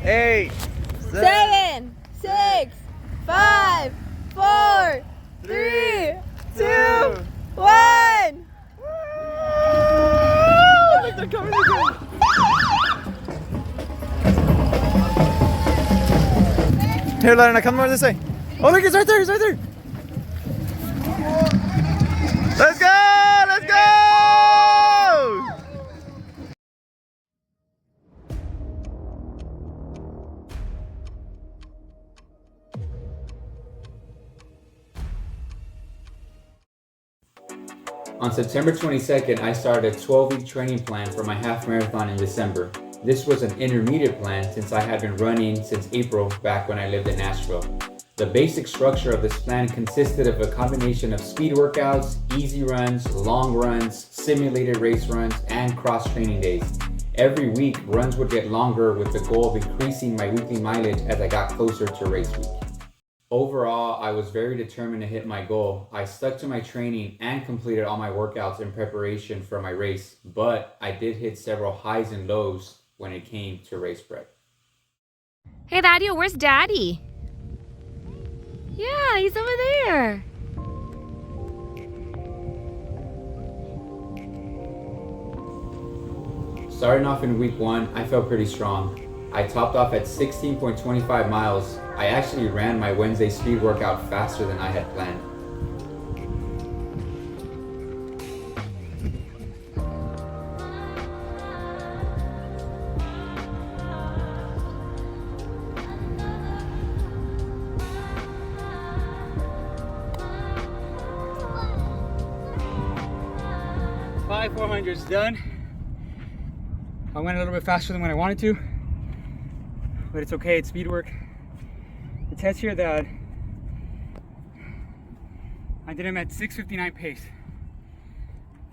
8, 7, 6, 5, 4, 3, 2, 1. Look, they're coming again. Here, Lorena, come more this way. Oh, look, it's right there, he's right there. Let's go, let's go. On September 22nd, I started a 12-week training plan for my half marathon in December. This was an intermediate plan since I had been running since April back when I lived in Nashville. The basic structure of this plan consisted of a combination of speed workouts, easy runs, long runs, simulated race runs, and cross-training days. Every week, runs would get longer with the goal of increasing my weekly mileage as I got closer to race week. Overall, I was very determined to hit my goal. I stuck to my training and completed all my workouts in preparation for my race, but I did hit several highs and lows when it came to race prep. Hey, Daddy, where's Daddy? Yeah, he's over there. Starting off in week 1, I felt pretty strong. I topped off at 16.25 miles. I actually ran my Wednesday speed workout faster than I had planned. Five 400s done. I went a little bit faster than what I wanted to, but it's okay, it's speed work. It says here that I did them at 6:59 pace.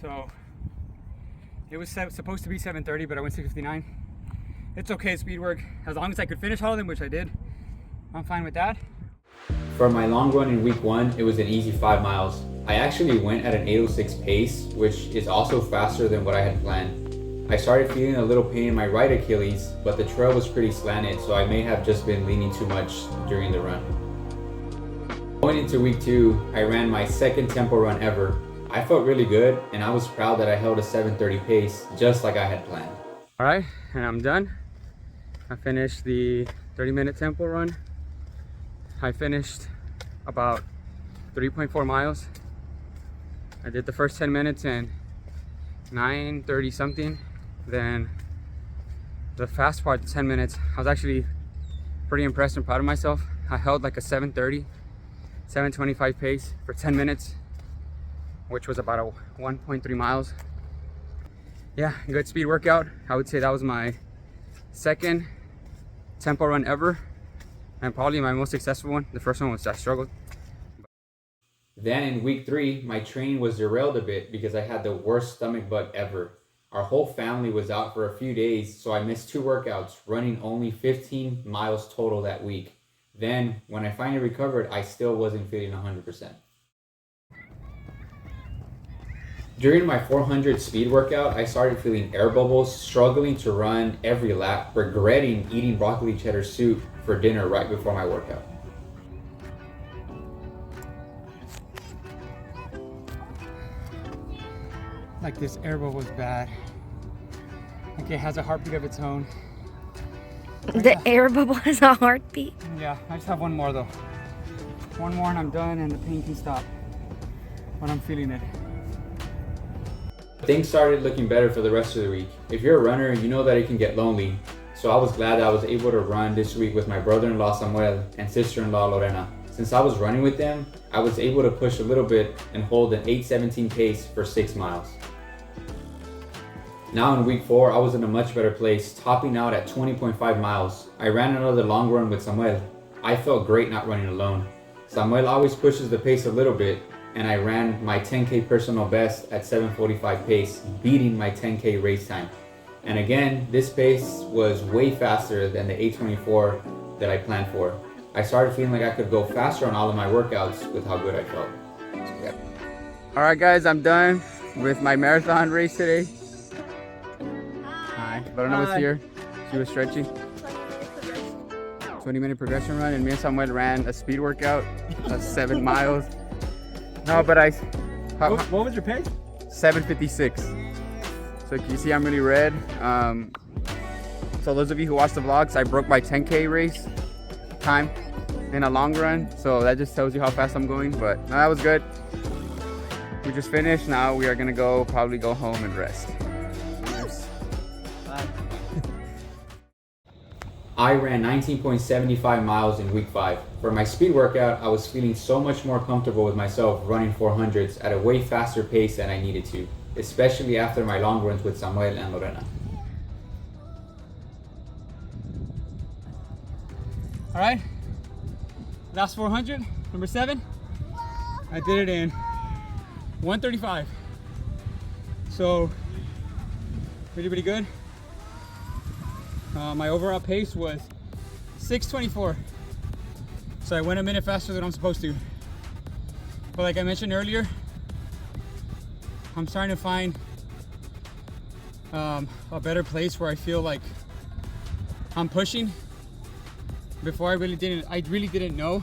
So it was supposed to be 7:30, but I went 6:59. It's okay, speed work. As long as I could finish all of them, which I did, I'm fine with that. For my long run in week 1, it was an easy 5 miles. I actually went at an 8:06 pace, which is also faster than what I had planned. I started feeling a little pain in my right Achilles, but the trail was pretty slanted, so I may have just been leaning too much during the run. Going into week 2, I ran my second tempo run ever. I felt really good, and I was proud that I held a 7:30 pace, just like I had planned. All right, and I'm done. I finished the 30-minute tempo run. I finished about 3.4 miles. I did the first 10 minutes in 9:30 something. Then the fast part, the 10 minutes, I was actually pretty impressed and proud of myself. I held like a 7:30, 7:25 pace for 10 minutes, which was about a 1.3 miles. Yeah, good speed workout. I would say that was my second tempo run ever, and probably my most successful one. The first one was I struggled. Then in week 3, my training was derailed a bit because I had the worst stomach bug ever. Our whole family was out for a few days, so I missed 2 workouts, running only 15 miles total that week. Then, when I finally recovered, I still wasn't feeling 100%. During my 400 speed workout, I started feeling air bubbles, struggling to run every lap, regretting eating broccoli cheddar soup for dinner right before my workout. Like this air bubble was bad. Like it has a heartbeat of its own. The air bubble has a heartbeat. Yeah, I just have one more though. One more and I'm done and the pain can stop. But I'm feeling it. Things started looking better for the rest of the week. If you're a runner, you know that it can get lonely. So I was glad that I was able to run this week with my brother-in-law Samuel and sister-in-law Lorena. Since I was running with them, I was able to push a little bit and hold an 8:17 pace for 6 miles. Now in week 4, I was in a much better place, topping out at 20.5 miles. I ran another long run with Samuel. I felt great not running alone. Samuel always pushes the pace a little bit, and I ran my 10K personal best at 7:45 pace, beating my 10K race time. And again, this pace was way faster than the 8:24 that I planned for. I started feeling like I could go faster on all of my workouts with how good I felt. Yeah. All right guys, I'm done with my marathon race today. Hi. Lorena was here. She was stretching. 20-minute progression run, and me and Samuel ran a speed workout of 7 miles. No, but What was your pace? 7:56. So you see I'm really red. So those of you who watch the vlogs, I broke my 10K race time in a long run. So that just tells you how fast I'm going, but no, that was good. We just finished. Now we are gonna probably go home and rest. I ran 19.75 miles in week 5. For my speed workout, I was feeling so much more comfortable with myself running 400s at a way faster pace than I needed to, especially after my long runs with Samuel and Lorena. All right, last 400, number 7. I did it in 1:35. So pretty good. My overall pace was 6:24. So I went a minute faster than I'm supposed to. But like I mentioned earlier, I'm starting to find a better place where I feel like I'm pushing. Before I really didn't know.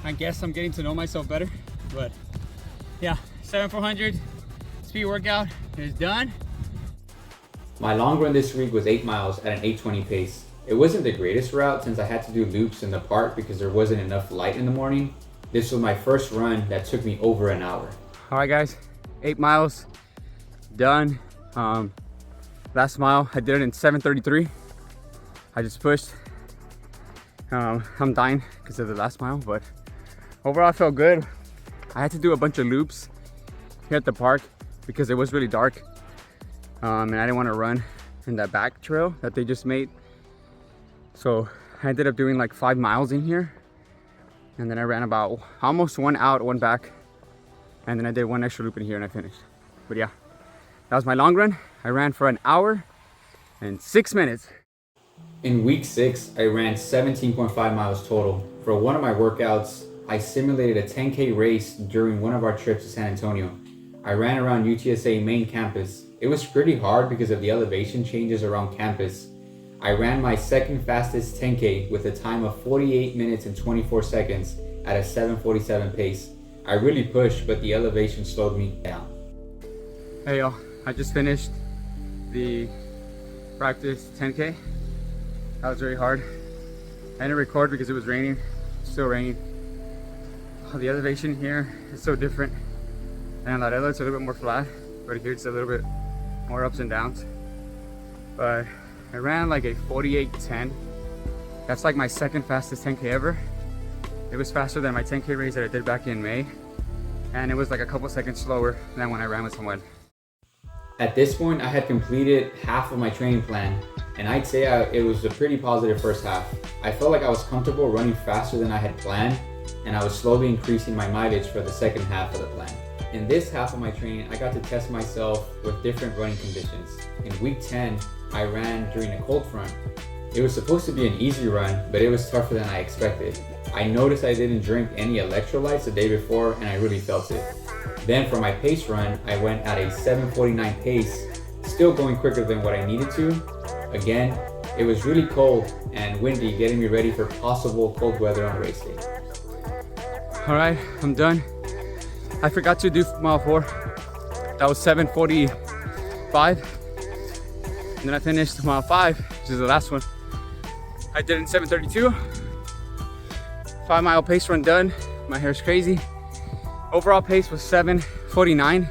I guess I'm getting to know myself better. But yeah, 7/400 speed workout is done. My long run this week was 8 miles at an 8:20 pace. It wasn't the greatest route since I had to do loops in the park because there wasn't enough light in the morning. This was my first run that took me over an hour. All right guys, 8 miles done. Last mile I did it in 7:33. I just pushed. I'm dying because of the last mile, but overall I felt good. I had to do a bunch of loops here at the park because it was really dark, and I didn't want to run in that back trail that they just made. So I ended up doing like 5 miles in here, and then I ran about almost 1 out, 1 back, and then I did 1 extra loop in here and I finished. But yeah, that was my long run. I ran for an hour and 6 minutes. In week 6, I ran 17.5 miles total. For one of my workouts, I simulated a 10K race during one of our trips to San Antonio. I ran around UTSA main campus. It was pretty hard because of the elevation changes around campus. I ran my second fastest 10K with a time of 48 minutes and 24 seconds at a 7:47 pace. I really pushed, but the elevation slowed me down. Hey y'all, I just finished the practice 10K. That was very hard. I didn't record because it was raining. It's still raining. Oh, the elevation here is so different. And Laredo, it's a little bit more flat, but here it's a little bit more ups and downs. But I ran like a 48:10. That's like my second fastest 10K ever. It was faster than my 10K race that I did back in May. And it was like a couple seconds slower than when I ran with someone. At this point, I had completed half of my training plan, and I'd say it was a pretty positive first half. I felt like I was comfortable running faster than I had planned, and I was slowly increasing my mileage for the second half of the plan. In this half of my training, I got to test myself with different running conditions. In week 10, I ran during a cold front. It was supposed to be an easy run, but it was tougher than I expected. I noticed I didn't drink any electrolytes the day before, and I really felt it. Then for my pace run, I went at a 7:49 pace, still going quicker than what I needed to. Again, it was really cold and windy, getting me ready for possible cold weather on race day. All right, I'm done. I forgot to do mile 4. That was 7:45. And then I finished mile 5, which is the last one. I did it in 7:32. 5 mile pace run done. My hair's crazy. Overall pace was 7:49,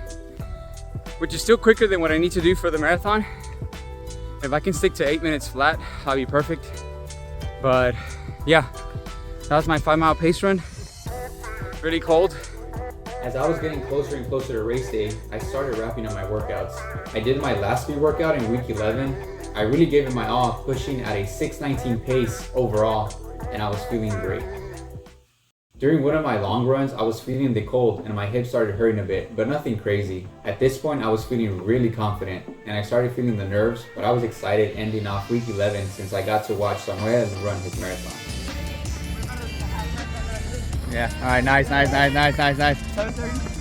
which is still quicker than what I need to do for the marathon. If I can stick to 8 minutes flat, I'll be perfect. But yeah, that was my 5 mile pace run. Really cold. As I was getting closer and closer to race day, I started wrapping up my workouts. I did my last speed workout in week 11. I really gave it my all, pushing at a 6:19 pace overall, and I was feeling great. During one of my long runs, I was feeling the cold and my hips started hurting a bit, but nothing crazy. At this point, I was feeling really confident and I started feeling the nerves, but I was excited ending off week 11 since I got to watch Samuel run his marathon. Yeah, all right, nice.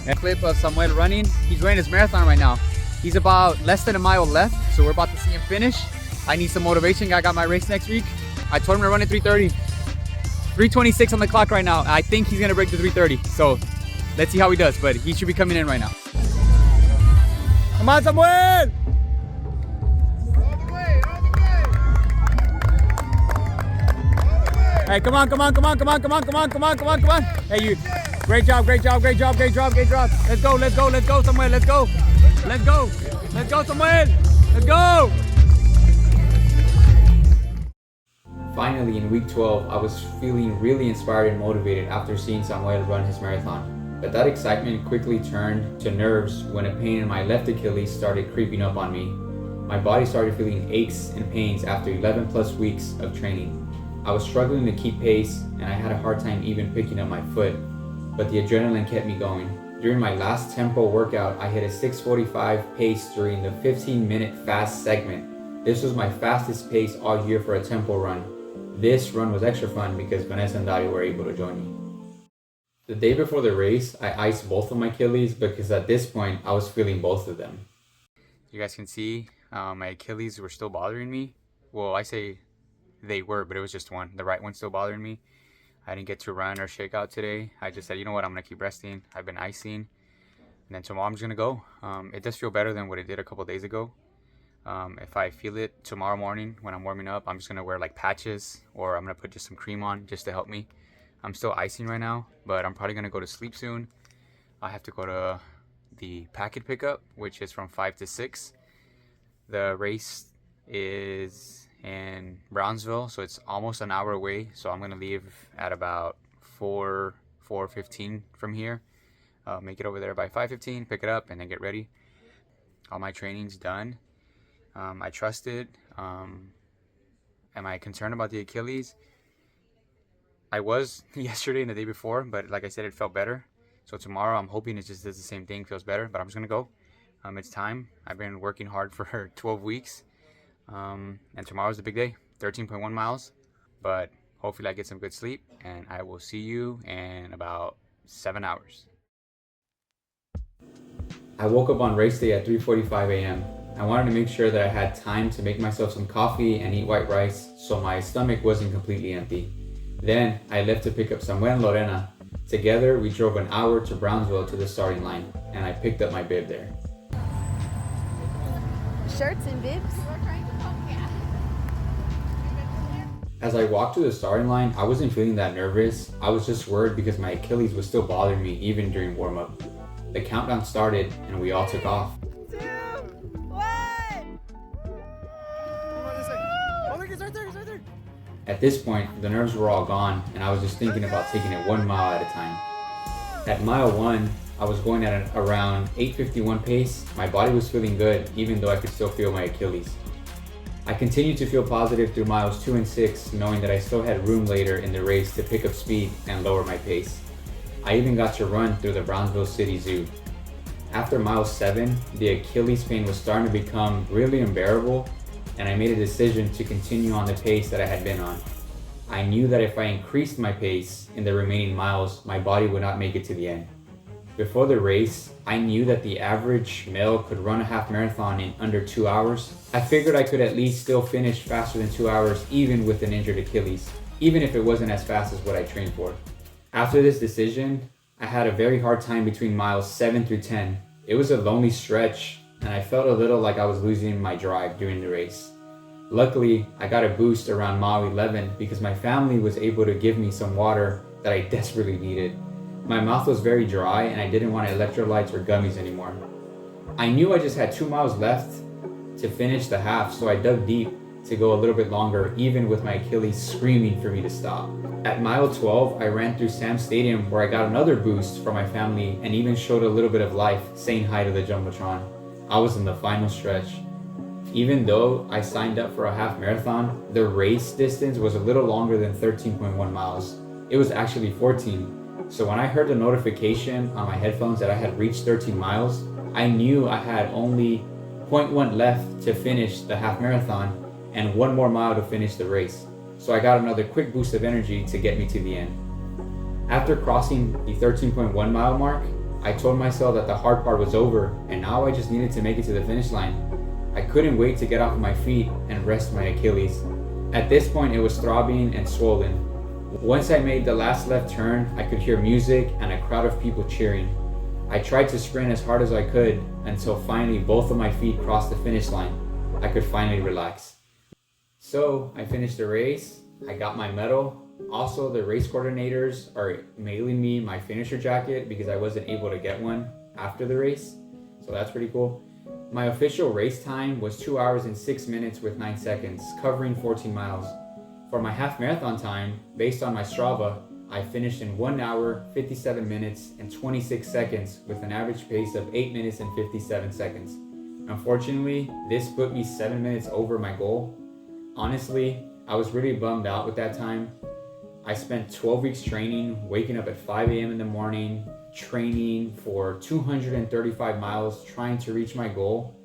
A clip of Samuel running. He's running his marathon right now. He's about less than a mile left, so we're about to see him finish. I need some motivation. I got my race next week. I told him to run at 3:30. 3:26 on the clock right now. I think he's gonna break the 3:30. So let's see how he does, but he should be coming in right now. Come on, Samuel! Hey, come on. Hey, you. Great job. Let's go, Samuel. Let's go, Samuel. Let's go. Finally, in week 12, I was feeling really inspired and motivated after seeing Samuel run his marathon. But that excitement quickly turned to nerves when a pain in my left Achilles started creeping up on me. My body started feeling aches and pains after 11 plus weeks of training. I was struggling to keep pace and I had a hard time even picking up my foot, but the adrenaline kept me going. During my last tempo workout, I hit a 6:45 pace during the 15-minute fast segment. This was my fastest pace all year for a tempo run. This run was extra fun because Vanessa and Dario were able to join me. The day before the race, I iced both of my Achilles because at this point, I was feeling both of them. You guys can see my Achilles were still bothering me. Well, I say they were, but it was just one. The right one's still bothering me. I didn't get to run or shake out today. I just said, you know what, I'm gonna keep resting. I've been icing, and then tomorrow I'm just gonna go. It does feel better than what it did a couple days ago. If I feel it tomorrow morning when I'm warming up, I'm just gonna wear like patches, or I'm gonna put just some cream on just to help me. I'm still icing right now, but I'm probably gonna go to sleep soon. I have to go to the packet pickup, which is from 5 to 6. The race is in Brownsville, so it's almost an hour away. So I'm gonna leave at about 4:15 from here. Make it over there by 5:15, pick it up, and then get ready. All my training's done. I trust it. Am I concerned about the Achilles? I was yesterday and the day before, but like I said, it felt better. So tomorrow I'm hoping it just does the same thing, feels better, but I'm just gonna go. It's time. I've been working hard for 12 weeks. And tomorrow's the big day, 13.1 miles, but hopefully I get some good sleep, and I will see you in about 7 hours. I woke up on race day at 3:45 a.m. I wanted to make sure that I had time to make myself some coffee and eat white rice so my stomach wasn't completely empty. Then I left to pick up Samuel and Lorena. Together we drove an hour to Brownsville to the starting line, and I picked up my bib there. Shirts and bibs. As I walked to the starting line, I wasn't feeling that nervous. I was just worried because my Achilles was still bothering me even during warm-up. The countdown started and we all took off. 2, 1. Oh, look, it's right there. At this point, the nerves were all gone and I was just thinking about taking it 1 mile at a time. At mile 1, I was going at around 8:51 pace. My body was feeling good even though I could still feel my Achilles. I continued to feel positive through miles 2 and 6, knowing that I still had room later in the race to pick up speed and lower my pace. I even got to run through the Brownsville City Zoo. After mile 7, the Achilles pain was starting to become really unbearable, and I made a decision to continue on the pace that I had been on. I knew that if I increased my pace in the remaining miles, my body would not make it to the end. Before the race, I knew that the average male could run a half marathon in under 2 hours. I figured I could at least still finish faster than 2 hours even with an injured Achilles, even if it wasn't as fast as what I trained for. After this decision, I had a very hard time between miles 7 through 10. It was a lonely stretch, and I felt a little like I was losing my drive during the race. Luckily, I got a boost around mile 11 because my family was able to give me some water that I desperately needed. My mouth was very dry and I didn't want electrolytes or gummies anymore. I knew I just had 2 miles left to finish the half, so I dug deep to go a little bit longer, even with my Achilles screaming for me to stop. At mile 12, I ran through Sam Stadium where I got another boost from my family and even showed a little bit of life saying hi to the Jumbotron. I was in the final stretch. Even though I signed up for a half marathon, the race distance was a little longer than 13.1 miles. It was actually 14. So when I heard the notification on my headphones that I had reached 13 miles, I knew I had only 0.1 left to finish the half marathon and 1 more mile to finish the race. So I got another quick boost of energy to get me to the end. After crossing the 13.1 mile mark, I told myself that the hard part was over and now I just needed to make it to the finish line. I couldn't wait to get off of my feet and rest my Achilles. At this point, it was throbbing and swollen. Once I made the last left turn, I could hear music and a crowd of people cheering. I tried to sprint as hard as I could until finally both of my feet crossed the finish line. I could finally relax. So I finished the race. I got my medal. Also, the race coordinators are mailing me my finisher jacket because I wasn't able to get one after the race. So that's pretty cool. My official race time was 2 hours and 6 minutes with 9 seconds, covering 14 miles. For my half marathon time, based on my Strava, I finished in 1 hour, 57 minutes, and 26 seconds with an average pace of 8 minutes and 57 seconds. Unfortunately, this put me 7 minutes over my goal. Honestly, I was really bummed out with that time. I spent 12 weeks training, waking up at 5 a.m. in the morning, training for 235 miles, trying to reach my goal,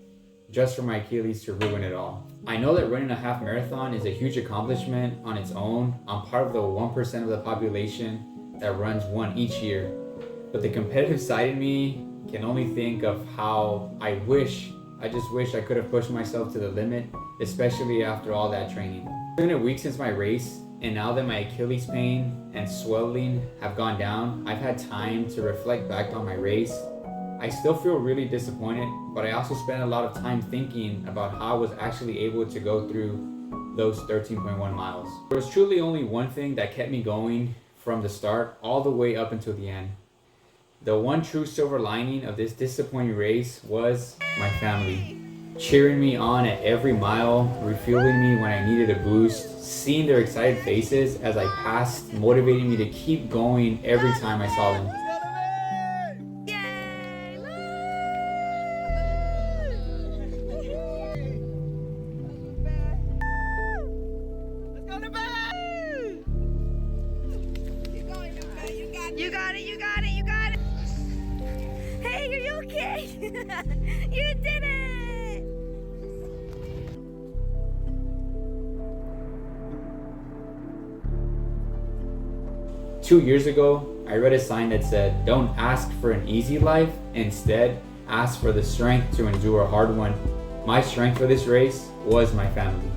just for my Achilles to ruin it all. I know that running a half marathon is a huge accomplishment on its own. I'm part of the 1% of the population that runs one each year. But the competitive side in me can only think of how I just wish I could have pushed myself to the limit, especially after all that training. It's been a week since my race, and now that my Achilles pain and swelling have gone down, I've had time to reflect back on my race. I still feel really disappointed, but I also spent a lot of time thinking about how I was actually able to go through those 13.1 miles. There was truly only one thing that kept me going from the start all the way up until the end. The one true silver lining of this disappointing race was my family. Cheering me on at every mile, refueling me when I needed a boost, seeing their excited faces as I passed, motivating me to keep going every time I saw them. You got it, you got it, you got it. Hey, are you okay? You did it. 2 years ago, I read a sign that said, "Don't ask for an easy life, instead ask for the strength to endure a hard one." My strength for this race was my family.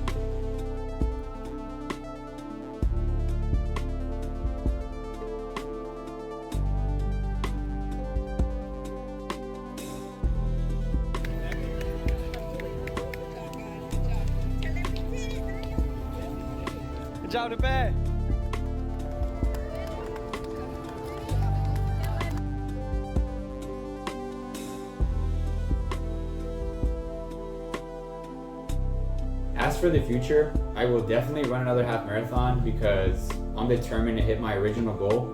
Good job, Tepe. As for the future, I will definitely run another half marathon because I'm determined to hit my original goal.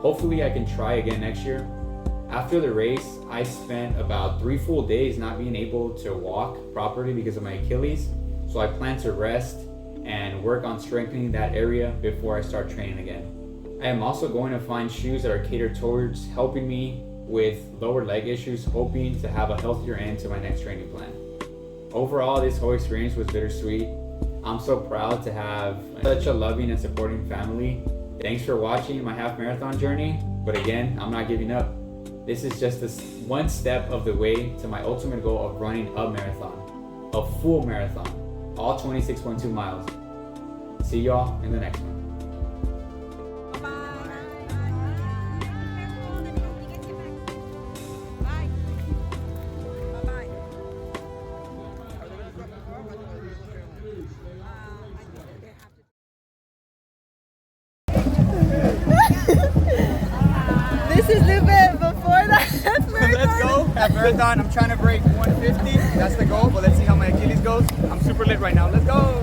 Hopefully I can try again next year. After the race, I spent about 3 full days not being able to walk properly because of my Achilles. So I plan to rest and work on strengthening that area before I start training again. I am also going to find shoes that are catered towards helping me with lower leg issues, hoping to have a healthier end to my next training plan. Overall, this whole experience was bittersweet. I'm so proud to have such a loving and supporting family. Thanks for watching my half marathon journey, but again, I'm not giving up. This is just one step of the way to my ultimate goal of running a marathon, a full marathon, all 26.2 miles. See y'all in the next one. This is Lupe before the half marathon. Let's go. Half marathon. I'm trying to break 150. That's the goal, but let's see how my Achilles goes. I'm super lit right now. Let's go.